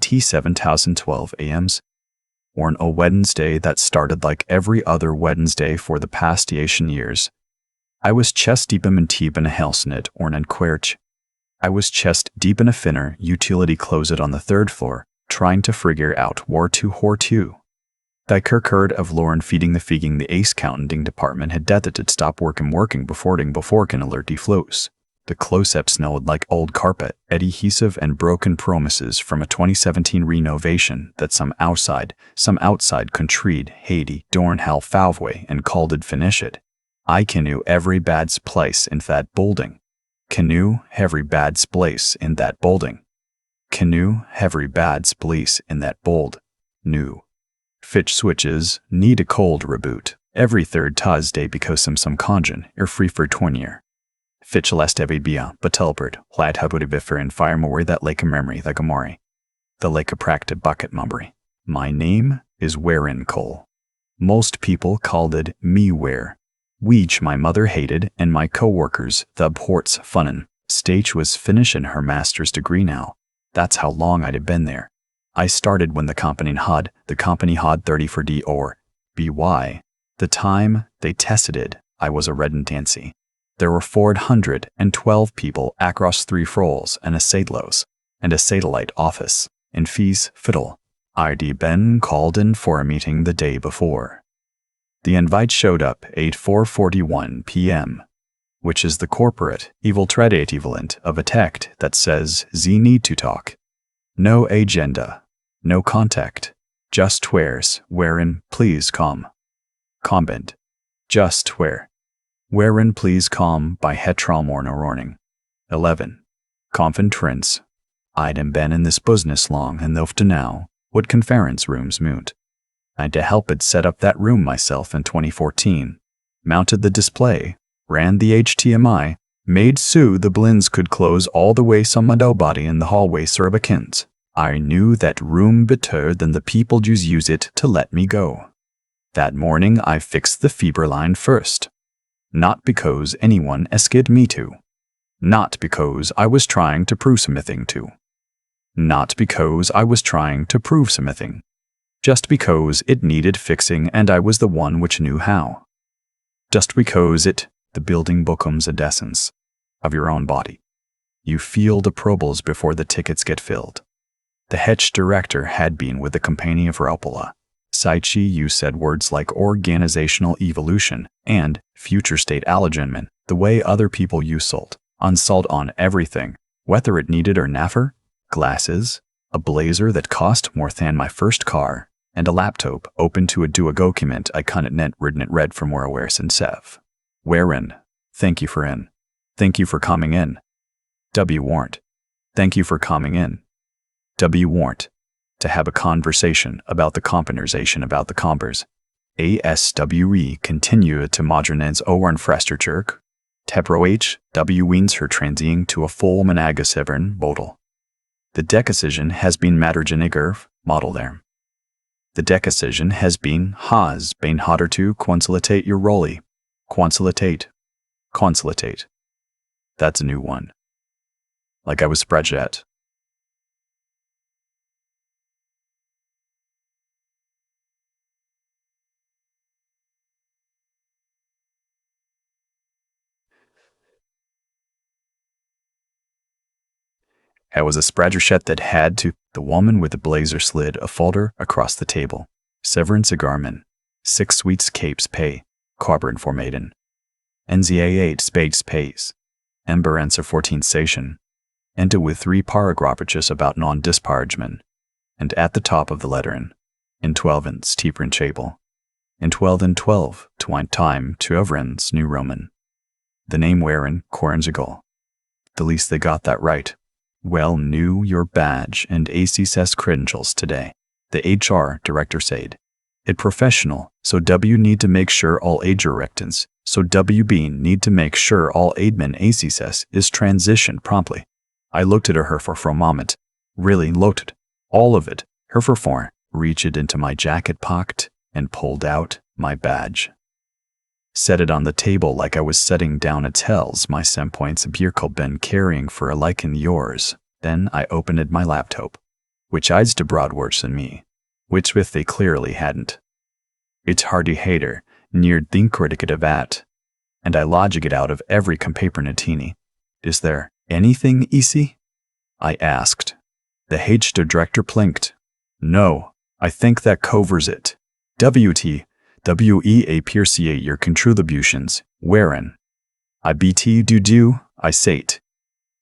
T7012 AMs. On a Wednesday that started like every other Wednesday for the past 18 years. I was chest deep in a helsnit or an querch. I was chest deep in a finner utility closet on the 3rd floor, trying to figure out where to. The Kirkerd of Lauren feeding the ace counting department had deathted stop working before can alert the flows. The close-up smelled like old carpet, adhesive and broken promises from a 2017 renovation that some outside contreed Haiti dorn hal falvway and called it finish it. I knew every bad place in that building. Canoe every bad place in that building. Canoe every bad place in that bold. New. Fitch switches need a cold reboot every 3rd Tuesday because some congen free for 20 year. Fitch last every bia betelbert lad habudibiffer and fire more that lake of memory the gamori. The lake of practi bucket mumbery. My name is Warren Cole. Most people called it me where. Which my mother hated and my co-workers the ports funnin'. Stage was finishing her master's degree now. That's how long I'd have been there. I started when the company had 30 for D or BY. The time they tested it, I was a redundancy. There were 412 people across 3 floors and a satellite office. In fees fiddle. I'd been called in for a meeting the day before. The invite showed up 4:41 p.m., which is the corporate evil threat equivalent of a text that says Z need to talk. No agenda, no contact, just wherein please come. Comment. Just wherein please come by Hetralmorn Ororning. 11. Conference. I'd been in this business long enough to now what conference rooms moot. I'd to help it set up that room myself in 2014. Mounted the display, ran the HTMI, made the blinds could close all the way some body in the hallway Serbakins. I knew that room better than the people use it to let me go. That morning I fixed the fever line first. Not because anyone asked me to. Not because I was trying to prove something to. Not because I was trying to prove something. Just because it needed fixing and I was the one which knew how. Just because the building becomes a essence of your own body. You feel the probles before the tickets get filled. The Hetch director had been with the company of Raupola. Saichi you said words like organizational evolution and future state alignment the way other people use salt, unsalt on everything, whether it needed or naffer, glasses, a blazer that cost more than my first car, and a laptop open to a document I couldn't net written it read from where's and sev. Wherein, thank you for in. Thank you for coming in. W warrant. Thank you for coming in. W warrant. To have a conversation about the compensation about the compers. ASWE continue to modernize Owen Fresterchurk. Tepro H. W weans her transing to a full Managasevern bodel. The decision has been Matterjenigerv model there. The decision has been hotter to consolidate your roli. Consolidate. That's a new one. Like I was spreadjet. I was a spreadsheet that had to. The woman with the blazer slid a folder across the table. Severance Garmin. 6 sweets capes pay. Carbon formatin. NZA 8 spades pays. Emberencer 14 station. Enter with 3 paragraphs about non-disparagement. And at the top of the lettering. In 12 and Steeprin Chapel. In 12 and 12, twine time to Overens New Roman. The name Warren Coranzigal. The least they got that right. Well knew your badge and ACSS credentials today. The HR director said. It professional, so W need to make sure all age rectants, so WB need to make sure all admin ACSS is transitioned promptly. I looked at her for a moment. Really looked. All of it. Her for 4. Reached it into my jacket pocket and pulled out my badge. Set it on the table like I was setting down a tells my 7 points of beer been carrying for a like in yours. Then I opened my laptop. which I'ds to broad worse than me, which with they clearly hadn't. It's hardy hater, neared think criticative at, and I logic it out of every compaper natini. Is there anything easy? I asked. The H director plinked. No, I think that covers it. WE appreciate your contributions, wherein. I BT do, I say't.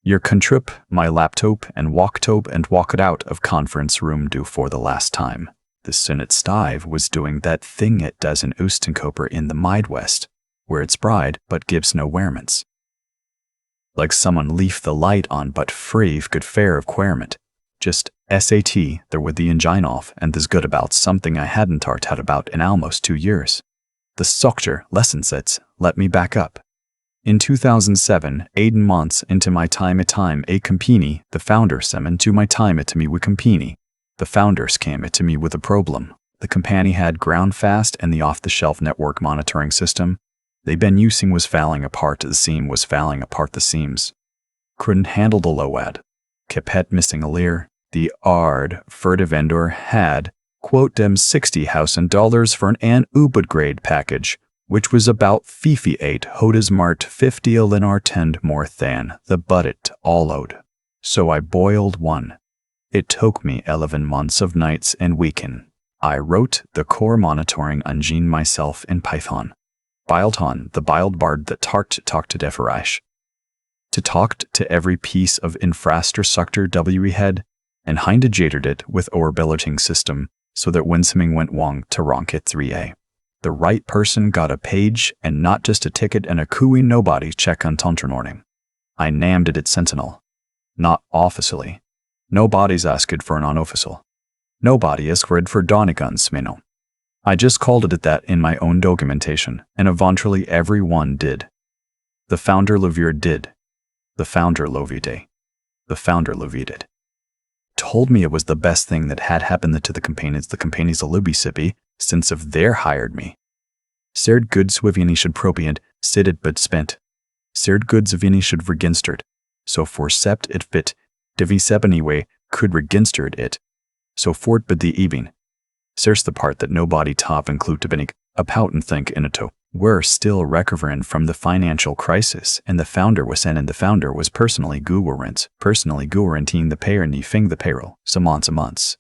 Your contrip, my laptop and walked it out of conference room do for the last time. The Senate Stive was doing that thing it does in Oostenkoper in the Midwest, where it's bride but gives no wearments. Like someone leaf the light on but frave good fare of querement. Just SAT there with the engine off and this good about something I hadn't had about in almost 2 years. The Soccer lesson sets let me back up. In 2007, 8 months into my time a company, the founders came into my time to me with company. The founders came to me with a problem. The company had ground fast and the off-the-shelf network monitoring system they'd been using was falling apart. The seam was falling apart. The seams couldn't handle the load. Kept missing a leer. The ard for the vendor had, quote them $60,000 for an Ubud grade package, which was about 58 hodas mart 50 alinar tend more than the budget all owed. So I boiled one. It took me 11 months of nights and weekend. I wrote the core monitoring engine myself in Python. Biled the biled bard that talked to Deferish. To talked to every piece of infrastructure we had, and hindejated it with our billeting system, so that when something went wrong to Ronkit 3A. The right person got a page and not just a ticket and a cooey nobody check on Tonternorning. I named it Sentinel. Not officially. Nobody's asked for an unofficial. Nobody asked for Donigans, Mino. I just called it that in my own documentation, and eventually everyone did. The founder Levier did. The founder Lovide. The founder Lovided. Told me it was the best thing that had happened to the companies Alubisipi, since if they're hired me. Serd goods wivini should propiant, sided but spent. Serd goods wivini should reginstered. So for sept it fit, divi sep anyway, could reginstered it. So fort but the even. Search the part that nobody top include to benig, about and think in it. We're still recovering from the financial crisis, and the founder was in and the founder was personally guaranteeing the payer and fing the payroll, some months.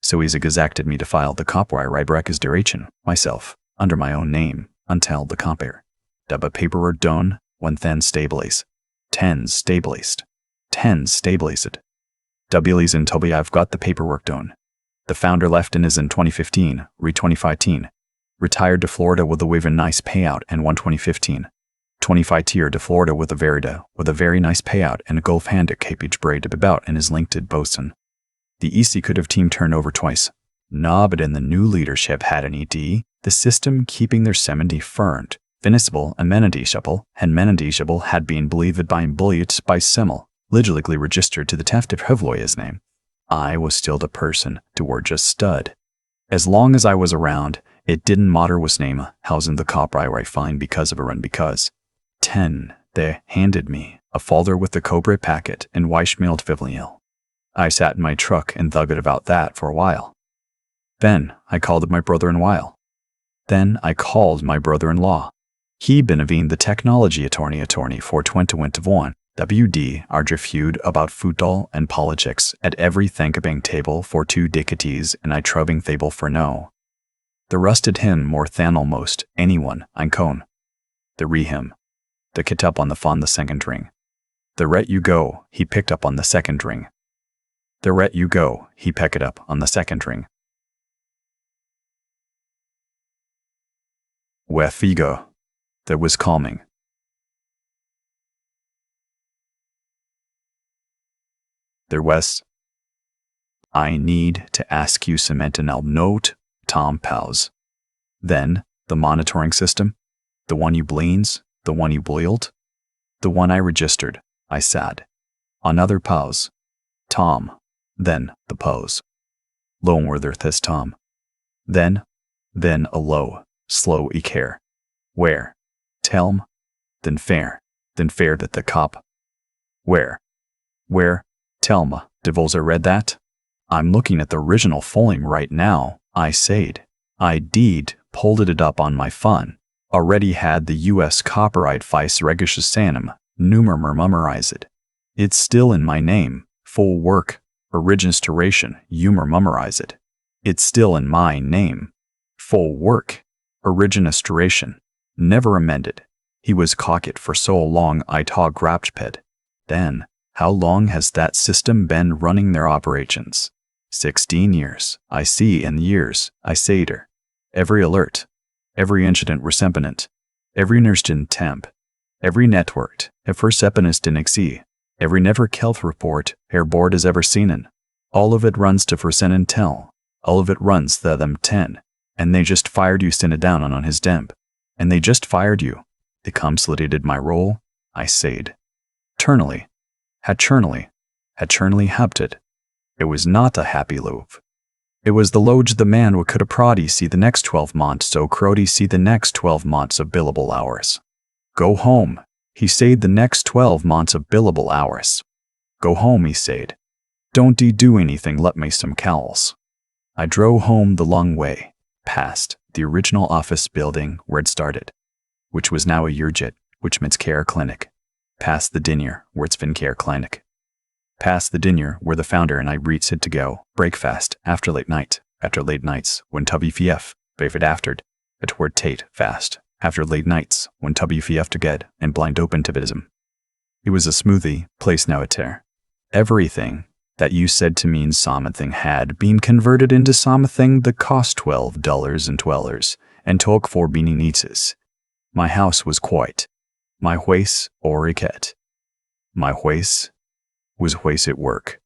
So he's exacted me to file the copyright records duration, myself, under my own name, until the compare. Dubba paperwork done, 1 then stabilize. 10 stabilized. 10 stabilized. W's and Toby I've got the paperwork done. The founder left in is in 2015, 2015. Retired to Florida with a wave nice payout and 2015. 25 tier to Florida with a very nice payout and a Gulf hand at Capage braid to about and is linked to Bosun. The EC could have team turnover twice. But in the new leadership had an ED, the system keeping their 70 firmed, finishable and menadishable had been believed by bullied by Simmel, legally registered to the Taft of Hevloya's name. I was still the person to were just stud. As long as I was around, it didn't matter was name, how's in the copyright fine because of a run because. 10, they handed me a folder with the Cobra packet and Weishmailed Vivliel. I sat in my truck and thugged about that for a while. Then I called my brother-in-law. Then I called my brother-in-law. He been the technology attorney for 2021. WD are feud about football and politics at every thanksgiving table for 2 decades and I truving table for no. The rusted him more than almost anyone I'm cone. The him. The kit up on the second ring. The ret you go, he picked up on the second ring. The ret you go, he pecked up on the second ring. Wefigo. There was calming. There was. I need to ask you Sentinel note, Tom Pals. Then, the monitoring system, the one you bleens, the one you boiled, the one I registered, I said. Another pause. Tom. Then, the pose. Lone were there this Tom. Then a low, slow care. Where? Tell'm. Then fair that the cop. Where? Tell'm, Devolzer read that? I'm looking at the original volume right now, I said. I did, pulled it up on my phone. Already had the US copyright vice registrationem, memorized. It's still in my name, full work, registration, memorized. It's still in my name, full work, registration, never amended. He was cocked for so long I ta grapchped. Then, how long has that system been running their operations? 16 years, I see in years, I said. Every alert, every incident resemblant, every nursed temp, every networked, every sepenist in XE, every never health report her board has ever seen in. All of it runs to for Sentinel, all of it runs the them 10, and they just fired you sent it down on his demp, and they just fired you. They consolidated my role, I said. Had churnally helped it. It was not a happy loaf. It was the loge the man would could a proddy see the next 12 months so crody see the next 12 months of billable hours. Go home, he said the next 12 months of billable hours. Go home, he said. Don't do anything, let me some cowls. I drove home the long way, past the original office building where it started, which was now a Urgit, which means care clinic, past the dinner where it's been care clinic. Past the dinner where the founder and I reached it to go, breakfast, after late nights, when WFF, David aftered, at word Tate, fast, after late nights, when WFF to get, and blind open to Bidism. It was a smoothie, place now at tear. Everything that you said to mean something had been converted into something that cost $12 and took 4 beanie nieces. My house was quiet. My waist or a cat. My waist was waist at work.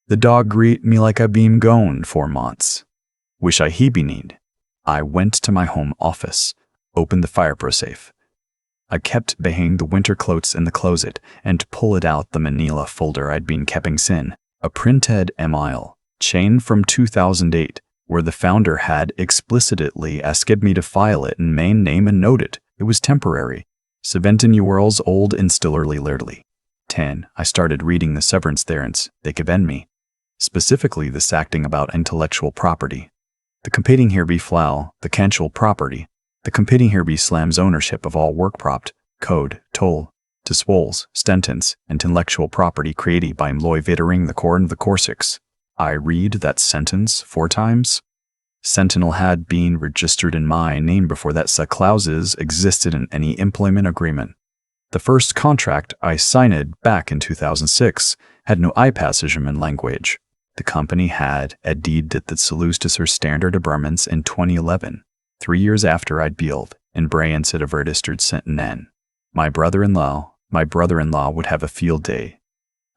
The dog greet me like I been gone 4 months. Wish I he be need. I went to my home office, opened the fireproof safe. I kept behind the winter clothes in the closet and pulled out the manila folder I'd been keeping sin, a printed email, chain from 2008, where the founder had explicitly asked me to file it in main name and noted it was temporary. 17 years old and still early. 10. I started reading the severance thereins they given me, specifically this acting about intellectual property. The competing here be flow, the cantual property. The competing here be slams ownership of all work propped, code, toll, dispols, stentons, and intellectual property created by employ vittering the corn of the Corsix. I read that sentence 4 times. Sentinel had been registered in my name before that such clauses existed in any employment agreement. The first contract I signed back in 2006 had no I-passage in language. The company had a deed that salutes to her standard agreements in 2011, 3 years after I'd built and Brian said a registered Sentinel. My brother-in-law would have a field day.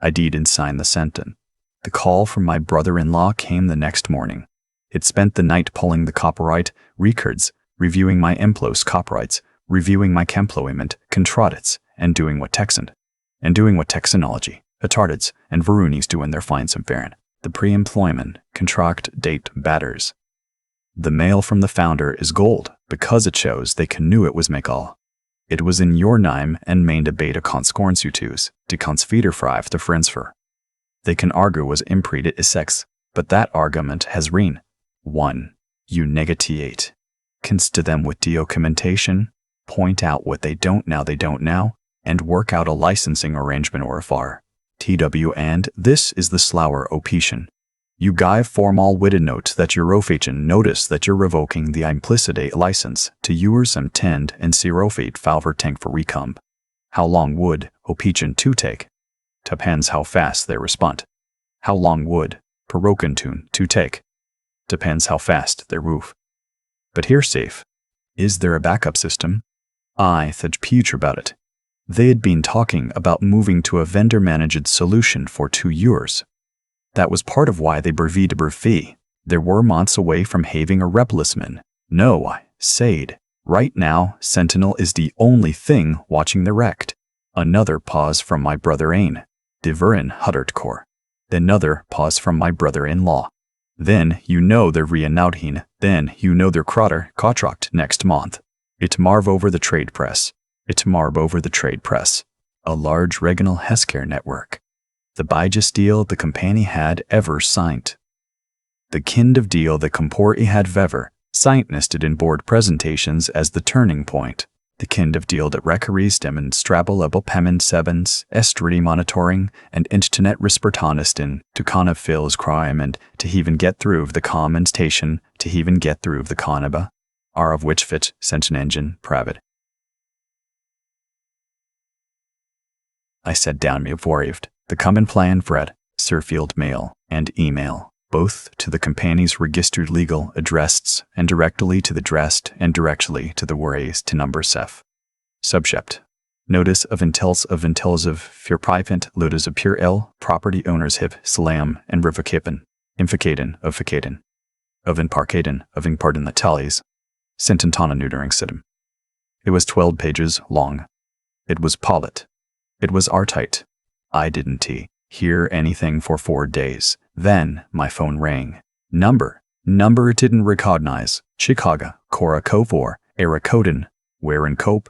I did and signed the sentence. The call from my brother-in-law came the next morning. It spent the night pulling the copyright records, reviewing my employ's copyrights, reviewing my employment contracts, and doing what Texanology, Atardeds, and Varunis do in their fines and farin, the pre-employment contract date batters. The mail from the founder is gold because it shows they knew it was make all. It was in your name and main debate a conscorns you twos, de consfeeder frive to friends for. They can argue was impreded is sex, but that argument has reen. 1. You negatiate. Const them with documentation, point out what they don't now, and work out a licensing arrangement or a FAR. TW and this is the slower option. You give formal witted note that your rofation notice that you're revoking the implicit license to yours and tend and serofate falver tank for recomp. How long would option 2 take? Depends how fast they respond. How long would Perokentune 2 take? Depends how fast they roof. But here's safe. Is there a backup system? I thought future about it. They had been talking about moving to a vendor-managed solution for 2 years. That was part of why they brevied brevi. They were months away from having a replacement. No, I said. Right now, Sentinel is the only thing watching the wrecked. Another pause from my brother Ain. Diverin Huddertcore. Another pause from my brother-in-law. Then you know they're reannouncing. Then you know their contract next month. It marv over the trade press. A large regional healthcare network. The biggest deal the company had ever signed. The kind of deal that comport had vever, scientisted in board presentations as the turning point. The kind of deal that requires demonstrable payment sevens, estrity monitoring, and internet respirtonistin to kind of fills crime and to even get through the commentation, to even get through the connaba, are of which fit Sentinel engine private. I set down me worried. The common plan Fred, Sirfield mail, and email, both to the company's registered legal addressed and directly to the dressed and directly to the worries to number sef. Subject. Notice of intels of für private lotus of pure L property owners hip salam and revocapen, inficaden of ficaden, of imparcaden of impardon the tallies, sententana neutering situm. It was 12 pages long. It was polit. It was artite. I didn't hear anything for 4 days. Then my phone rang. Number didn't recognize. Chicago, Cora Covor, Era Coden, Wherein Cope.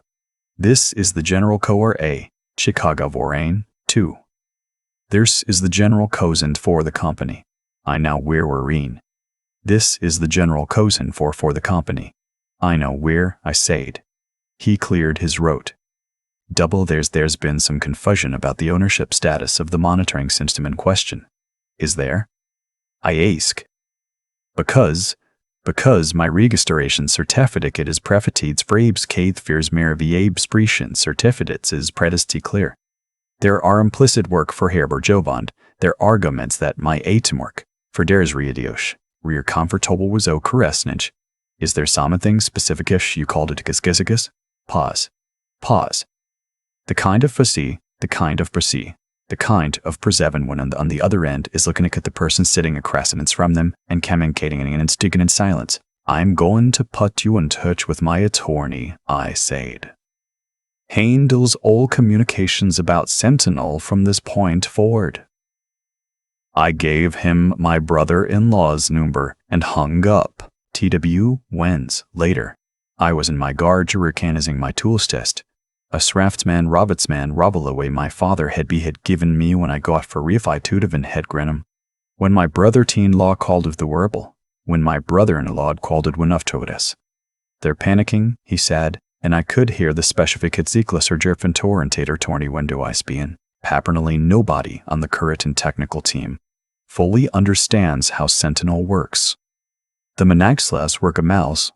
This is the General Coer A, Chicago Vorain, 2. This is the General Cozen for the company. I now where This is the General Cozen for the company. I know where I said. He cleared his throat. Double there's been some confusion about the ownership status of the monitoring system in question. Is there? I ask. Because my registration certificate is prefetits frabes kaith fears mer viabsprecian certificates is pretty clear. There are implicit work for Herber Jovand. There are arguments that my atemwork, for deres readiosh, rear comfortable was o caressnage. Is there something specificish you called it gisgisigus? Pause. The kind of fussy, the kind of pussy, the kind of preseven when on the other end is looking at the person sitting across from them and communicating and sticking in silence. I'm going to put you in touch with my attorney, I said. Handles all communications about Sentinel from this point forward. I gave him my brother-in-law's number and hung up. TW wins later. I was in my garage recanizing my tools test. A Sraftman Robertsman Rovelaway my father had given me when I got for refitutive head grinum. When my brother-in-law called of the werble, when my brother-in-law called it enough to us. They're panicking, he said, and I could hear the specificate Zeklas or Jerfentorentator torny window I spien. Pappernally nobody on the current and technical team fully understands how Sentinel works. The Manaxlas work a mouse.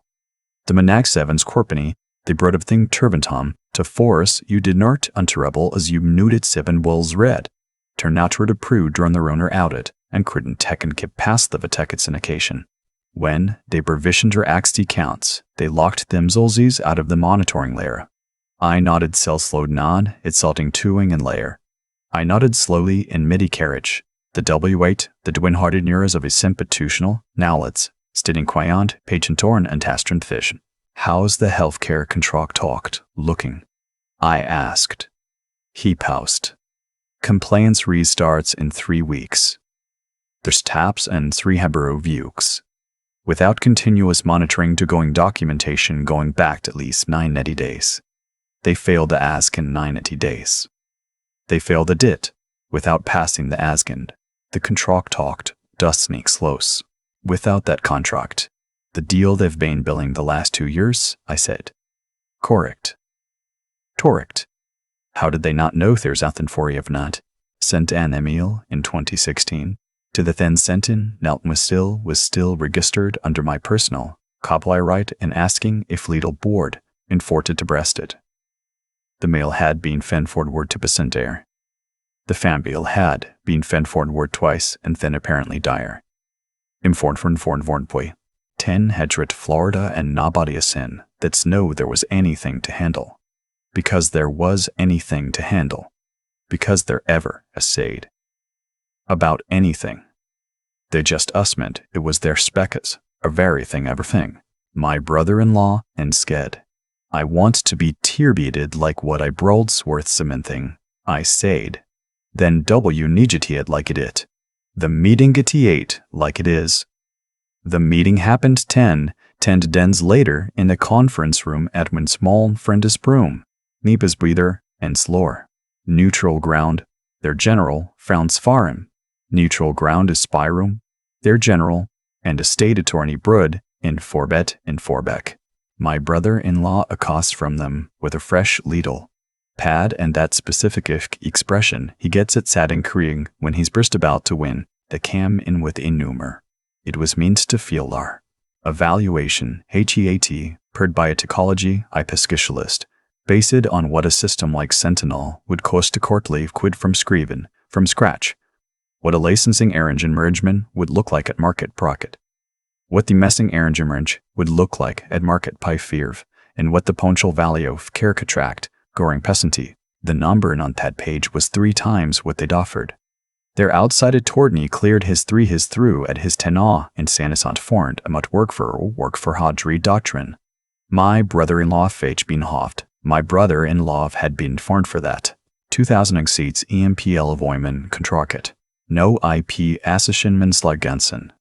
The Manax7's corpany, they brought of thing turbantom, to force you did not unterable as you nudet 7 wills red. Turn out to prove during their owner outed, and couldn't tech and keep past the vatekets in occasion. When they provisioned or axed counts, they locked them zolzies out of the monitoring layer. I nodded cell slowed non, it's salting twoing and layer. I nodded slowly in midi carriage. The W8, the dwin-hearted neuras of a sympatutional, nowlets, stiding quiant, pagentorn and tastron fish. How's the healthcare contract talked, looking? I asked. He paused. Compliance restarts in 3 weeks. There's taps and 3 Hebrew views. Without continuous monitoring to going documentation going back to at least 90 days. They failed the ask in 90 days. They failed the dit, without passing the asgend. The contract talked, dust sneaks close. Without that contract. The deal they've been billing the last 2 years, I said. Correct. How did they not know there's nothing for you if not? Sent an email in 2016 to the then Sentin, Nelton was still registered under my personal copyright and asking if legal board enforced to breasted. The mail had been fed forward to Basentair. The fanbill had been fed forward twice and then apparently dire. Informed 10 Hedrit, Florida and nobody a sin that's know there was anything to handle. Because there was anything to handle. Because there ever a said. About anything. They just us meant it was their speckers, a very thing everything. My brother-in-law and sked. I want to be tear-beaded like what I Broadsworth cementing, I said. Then W needed like it. The meeting get 8 like it is. The meeting happened 10 dens later in the conference room at when small friendest broom, Nepa's breather, and slore. Neutral ground, their general, found Sfarim. Neutral ground is spy room, their general, and a state attorney Brud in Forbet in Forbeck. My brother-in-law accosts from them with a fresh Lidl pad and that specific expression he gets at Sad and Krieg when he's burst about to win the cam in with a numer. It was meant to feel our evaluation, HEAT, purred by a technology specialist, based on what a system like Sentinel would cost to courtly quid from scratch, what a licensing arrangement would look like at market profit, what the messing arrangement would look like at market pie fearv, and what the potential value of care contract going peasanty. The number on that page was 3 times what they'd offered. Their outside attorney cleared his through at his tenor and Sanisant forned about work for Hadri doctrine. My brother-in-law been hoft. My brother-in-law had been forned for that. 2006 EMPL avoidment contract. No IP Assassinmanslagensen.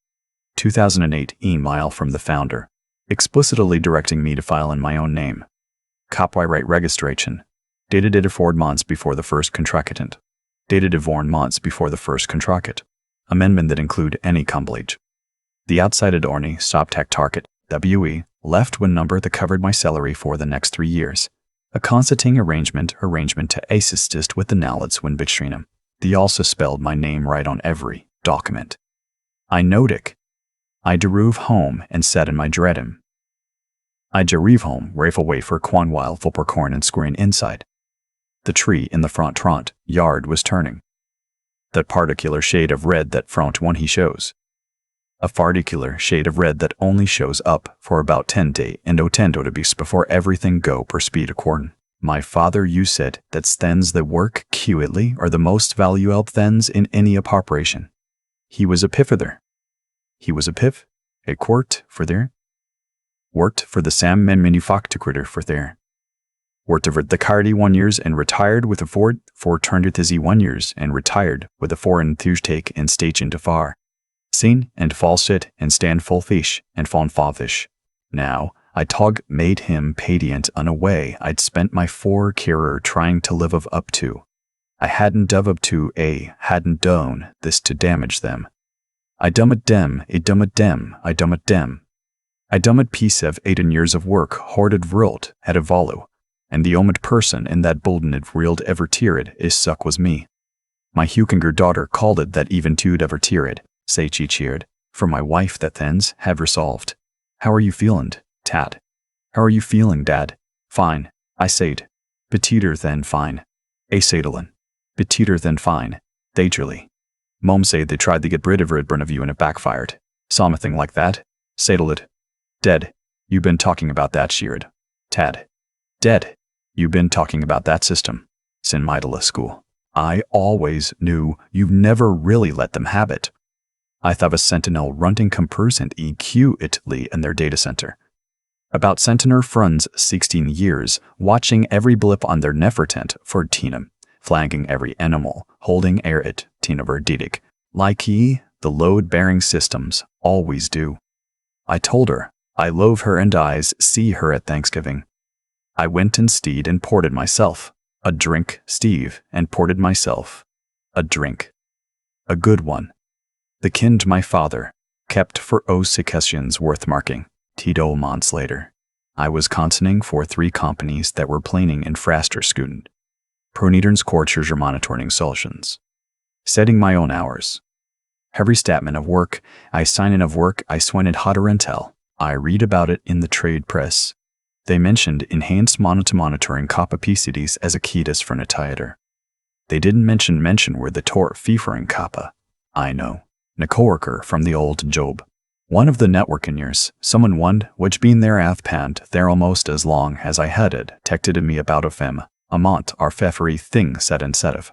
2008 email from the founder, explicitly directing me to file in my own name. Copyright registration. Dated 4 months before the first contract. Dated 4 months before the first contract. Amendment that include any complete. The outside attorney stopped tech target, WE, left when number that covered my salary for the next 3 years. A consulting arrangement to assist with the knowledge when bitstream. They also spelled my name right on every document. I noted. I drove home and sat in my dreadum. I drove home, rifle away for quan while for corn and screen inside. The tree in the front yard was turning. That particular shade of red that front one he shows. A particular shade of red that only shows up for about 10 day and 10 to be before everything go per speed according. My father used said that thens that work quietly are the most valuable thens in any operation. He was a piffer. He was a piff, a quart for there. Worked for the Sam Men manufacturer for there. Worked over the Cardi 1 years and retired with a Ford, turned to Z 1 years and retired with a foreign take and station to far. Seen and fall sit and stand full fish and fawn fall fish. Now, I tog made him patient on a way I'd spent my 4 career trying to live up to. I hadn't dove up to hadn't done this to damage them. I dumb it dem, I dumb it dem, I dumb it dem. I dumb it piece of 18 years of work hoarded vrult had a volu, and the only person in that bulden it reeled ever teared is suck was me. My Hukinger daughter called it that even to'd ever teared, say she cheered, for my wife that thens have resolved. How are you feelin', Tad? How are you feeling, Dad? Fine, I said. Petiter than fine. A Sadalin. Petiter than fine. Dagerly. Mom said they tried to get rid of her at Bernaview and it backfired. Something like that. Sadalid. Dead. You been talking about that, sheared. Tad. Dead. You been talking about that system. Sin Midala school. I always knew you've never really let them have it. I thought a Sentinel running compercent EQ Italy in their data center. About Sentinel fronts 16 years, watching every blip on their Nefertent for Tinam, flagging every animal, holding air it, Tinaver Didik, like the load-bearing systems always do. I told her, I love her and eyes see her at Thanksgiving. I went instead and ported myself, a drink, Steve, and ported myself, a drink. A good one. The kind my father kept for 6 questions worth marking. Tito months later, I was consenting for 3 companies that were planning in Fraster student. Pronederns courtures or monitoring solutions. Setting my own hours. Every statement of work, I sign in of work, I swan it hotter intel. I read about it in the trade press. They mentioned enhanced monitoring capacities as a keys for Natiator. They didn't mention where the Tor feefering kappa. I know. A coworker from the old job. One of the network engineers, someone one which been there athpant there almost as long as I headed, texted me about a fem, a mont our feffery thing said and said of.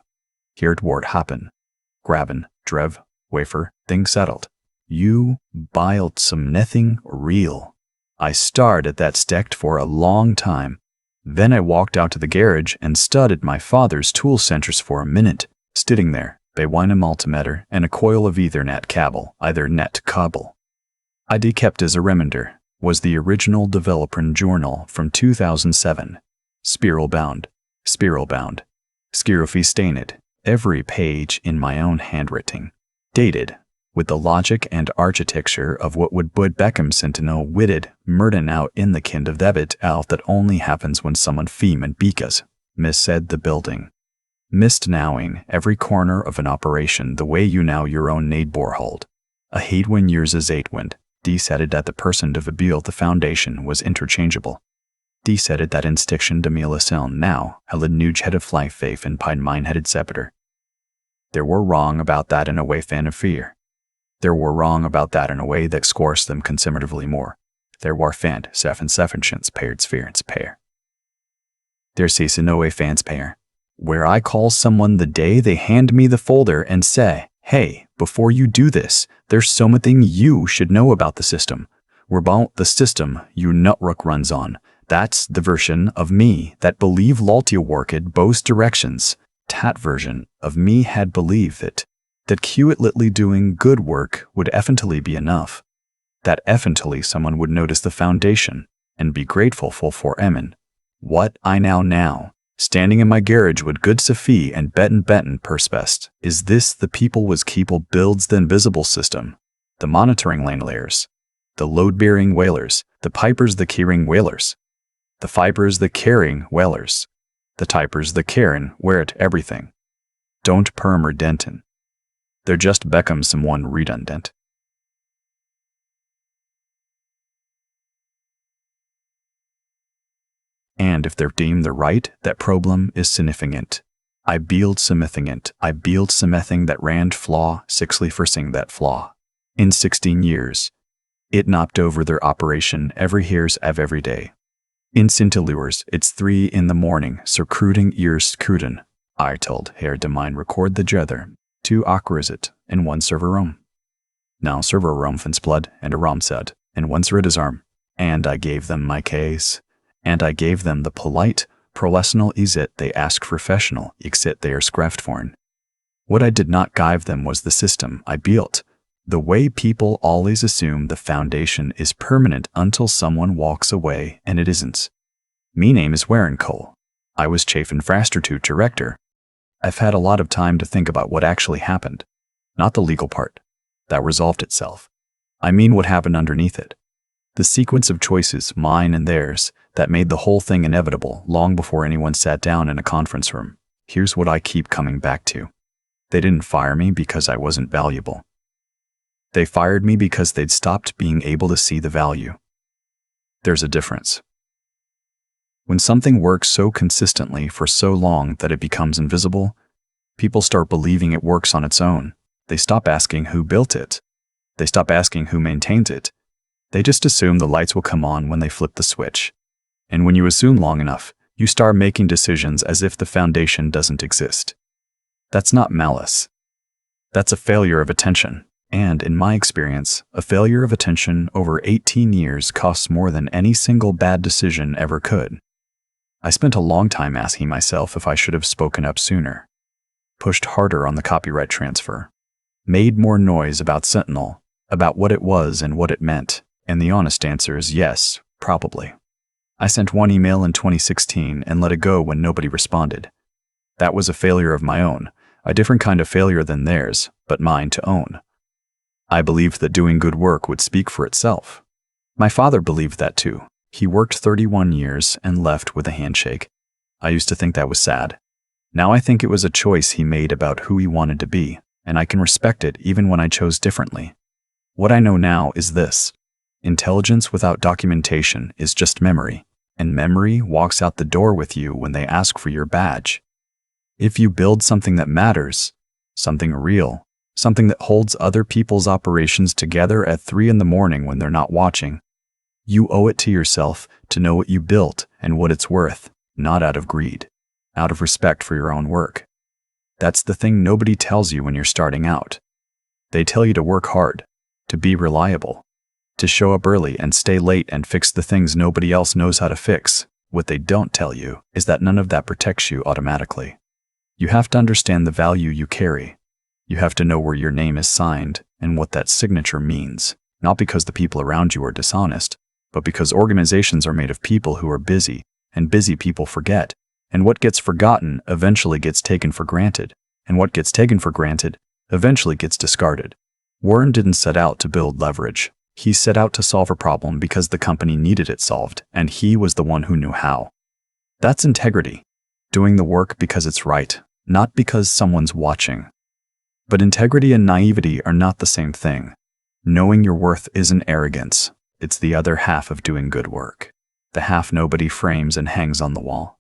Here'd ward happen. Grabbin, drev, wafer, thing settled. You biled some nothing real. I stared at that stacked for a long time. Then I walked out to the garage and studied my father's tool centers for a minute, sitting there, by one a multimeter and a coil of Ethernet cable, either net cable. ID kept as a reminder was the original developer journal from 2007. Spiral bound. Scirofy stained, every page in my own handwriting. Dated, with the logic and architecture of what would Bud Beckham Sentinel witted Murden out in the kind of debit out that only happens when someone fem and beakas, miss said the building. Missed nowing every corner of an operation the way you now your own need borehold. A hate when years is 8 wind, decided that the person to build the foundation was interchangeable. Decided that instiction de milaceln now, held a nuge head of fly faith and pine mine headed scepter. There were wrong about that in a way fan of fear. There were wrong about that in a way that scorsed them consummeratively more. There war fand seven paired spheres pair. There cease no way fans pair. Where I call someone the day they hand me the folder and say, hey, before you do this, there's something you should know about the system. We're about the system you nutrook runs on. That's the version of me that believe loyalty worked both directions. That version of me had believed that quietly doing good work would effectively be enough. That effectively someone would notice the foundation and be grateful for Emin. What I now, standing in my garage with good Sophie and Benton perspest, is this the people was keeple builds the invisible system, the monitoring lane layers, the load-bearing whalers, the pipers the carrying whalers, the fibers the carrying whalers, the typers the caring where it everything. Don't perm or dentin. They're just Beckham someone redundant. And if they're deemed the right, that problem is significant. I build something that rand flaw, sixly forsing that flaw. In 16 years, it knocked over their operation every hears of every day. In Sentinelers, it's 3 in the morning, so cruding ears cruden. I told Herr de mine record the jether, 2 it, and 1 server room. Now server room fins blood and a rom set, and 1 his arm. And I gave them my case. And I gave them the polite, professional exit they ask professional exit they are scraft for'n. What I did not give them was the system I built. The way people always assume the foundation is permanent until someone walks away and it isn't. Me name is Warren Cole. I was Chief Infrastructure Director. I've had a lot of time to think about what actually happened. Not the legal part. That resolved itself. I mean what happened underneath it. The sequence of choices, mine and theirs, that made the whole thing inevitable long before anyone sat down in a conference room. Here's what I keep coming back to. They didn't fire me because I wasn't valuable. They fired me because they'd stopped being able to see the value. There's a difference. When something works so consistently for so long that it becomes invisible, people start believing it works on its own. They stop asking who built it. They stop asking who maintains it. They just assume the lights will come on when they flip the switch. And when you assume long enough, you start making decisions as if the foundation doesn't exist. That's not malice. That's a failure of attention. And, in my experience, a failure of attention over 18 years costs more than any single bad decision ever could. I spent a long time asking myself if I should have spoken up sooner, pushed harder on the copyright transfer, made more noise about Sentinel, about what it was and what it meant, and the honest answer is yes, probably. I sent 1 email in 2016 and let it go when nobody responded. That was a failure of my own, a different kind of failure than theirs, but mine to own. I believed that doing good work would speak for itself. My father believed that too. He worked 31 years and left with a handshake. I used to think that was sad. Now I think it was a choice he made about who he wanted to be, and I can respect it even when I chose differently. What I know now is this. Intelligence without documentation is just memory, and memory walks out the door with you when they ask for your badge. If you build something that matters, something real, something that holds other people's operations together at 3 in the morning when they're not watching, you owe it to yourself to know what you built and what it's worth, not out of greed, out of respect for your own work. That's the thing nobody tells you when you're starting out. They tell you to work hard, to be reliable, to show up early and stay late and fix the things nobody else knows how to fix. What they don't tell you is that none of that protects you automatically. You have to understand the value you carry. You have to know where your name is signed and what that signature means, not because the people around you are dishonest, but because organizations are made of people who are busy, and busy people forget, and what gets forgotten eventually gets taken for granted, and what gets taken for granted eventually gets discarded. Warren didn't set out to build leverage. He set out to solve a problem because the company needed it solved, and he was the one who knew how. That's integrity. Doing the work because it's right, not because someone's watching. But integrity and naivety are not the same thing. Knowing your worth isn't arrogance. It's the other half of doing good work. The half nobody frames and hangs on the wall.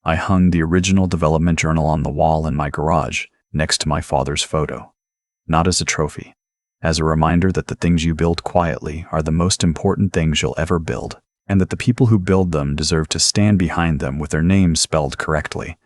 I hung the original development journal on the wall in my garage, next to my father's photo. Not as a trophy. As a reminder that the things you build quietly are the most important things you'll ever build, and that the people who build them deserve to stand behind them with their names spelled correctly.